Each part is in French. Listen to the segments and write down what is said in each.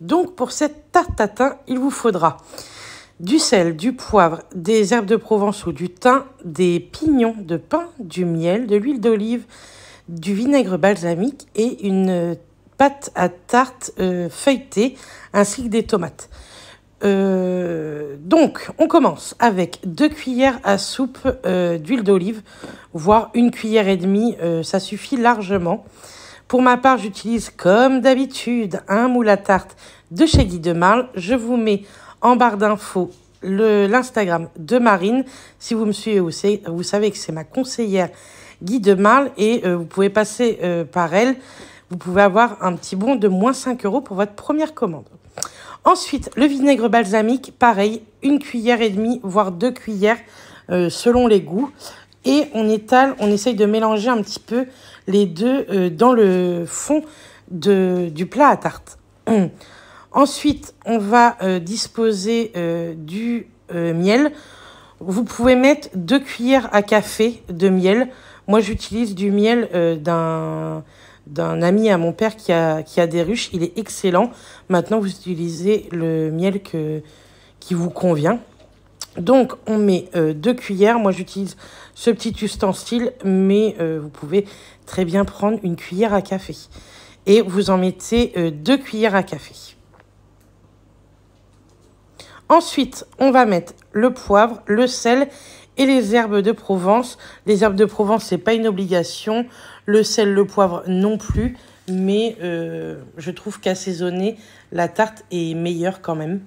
Donc pour cette tarte tatin, il vous faudra du sel, du poivre, des herbes de Provence ou du thym, des pignons de pain, du miel, de l'huile d'olive, du vinaigre balsamique et une pâte à tarte feuilletée ainsi que des tomates. Donc, on commence avec 2 cuillères à soupe d'huile d'olive, voire 1 cuillère et demie, ça suffit largement. Pour ma part, j'utilise comme d'habitude un moule à tarte de chez Guy de Marle. Je vous mets en barre d'infos l'Instagram de Marine. Si vous me suivez, vous savez que c'est ma conseillère Guy de Marle et vous pouvez passer par elle. Vous pouvez avoir un petit bon de moins 5 € pour votre première commande. Ensuite, le vinaigre balsamique, pareil, 1 cuillère et demie, voire 2 cuillères selon les goûts. Et on étale, on essaye de mélanger un petit peu les deux dans le fond du plat à tarte. Ensuite, on va disposer du miel. Vous pouvez mettre 2 cuillères à café de miel. Moi, j'utilise du miel d'un ami à mon père qui a des ruches. Il est excellent. Maintenant, vous utilisez le miel qui vous convient. Donc, on met 2 cuillères. Moi, j'utilise ce petit ustensile, mais vous pouvez très bien prendre une cuillère à café. Et vous en mettez 2 cuillères à café. Ensuite, on va mettre le poivre, le sel et les herbes de Provence. Les herbes de Provence, ce n'est pas une obligation. Le sel, le poivre non plus. Mais je trouve qu'assaisonner la tarte est meilleure quand même.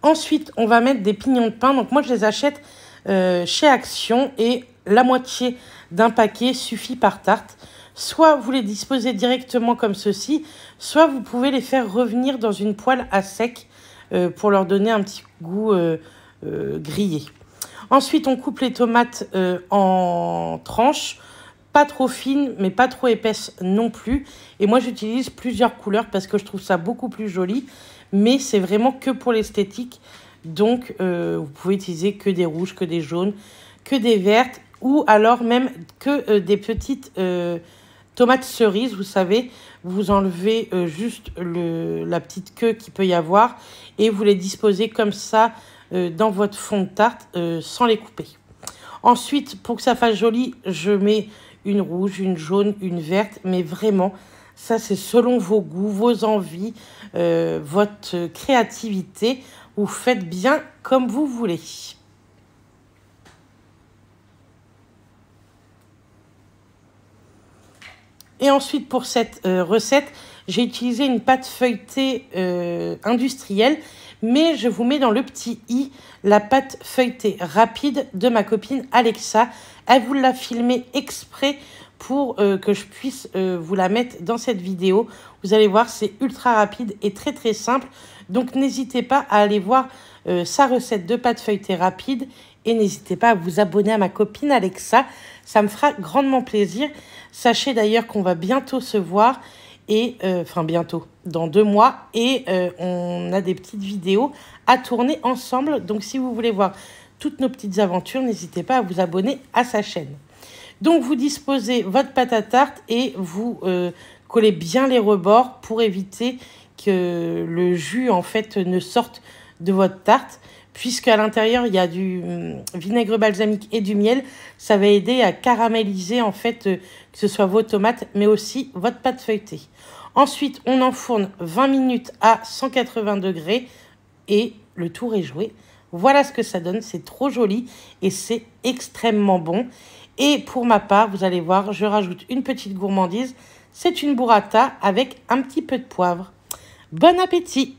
Ensuite, on va mettre des pignons de pain. Donc moi, je les achète chez Action et la moitié d'un paquet suffit par tarte. Soit vous les disposez directement comme ceci, soit vous pouvez les faire revenir dans une poêle à sec pour leur donner un petit goût grillé. Ensuite, on coupe les tomates en tranches, pas trop fines, mais pas trop épaisses non plus. Et moi, j'utilise plusieurs couleurs parce que je trouve ça beaucoup plus joli, mais c'est vraiment que pour l'esthétique. Donc, vous pouvez utiliser que des rouges, que des jaunes, que des vertes, ou alors même que des petites tomates cerises, vous savez. Vous enlevez juste la petite queue qu'il peut y avoir et vous les disposez comme ça dans votre fond de tarte sans les couper. Ensuite, pour que ça fasse joli, je mets une rouge, une jaune, une verte, mais vraiment, ça c'est selon vos goûts, vos envies, votre créativité. Vous faites bien comme vous voulez. Et ensuite, pour cette recette, j'ai utilisé une pâte feuilletée industrielle, mais je vous mets dans le petit i la pâte feuilletée rapide de ma copine Alexa. Elle vous l'a filmée exprès pour que je puisse vous la mettre dans cette vidéo. Vous allez voir, c'est ultra rapide et très très simple. Donc n'hésitez pas à aller voir sa recette de pâte feuilletée rapide et n'hésitez pas à vous abonner à ma copine Alexa. Ça me fera grandement plaisir. Sachez d'ailleurs qu'on va bientôt se voir et enfin bientôt, dans 2 mois, et on a des petites vidéos à tourner ensemble. Donc si vous voulez voir toutes nos petites aventures, n'hésitez pas à vous abonner à sa chaîne. Donc vous disposez votre pâte à tarte et vous collez bien les rebords pour éviter que le jus en fait ne sorte de votre tarte, puisque à l'intérieur il y a du vinaigre balsamique et du miel. Ça va aider à caraméliser en fait que ce soit vos tomates mais aussi votre pâte feuilletée. Ensuite on enfourne 20 minutes à 180 degrés et le tour est joué. Voilà ce que ça donne, c'est trop joli et c'est extrêmement bon. Et pour ma part, vous allez voir, je rajoute une petite gourmandise. C'est une burrata avec un petit peu de poivre. Bon appétit!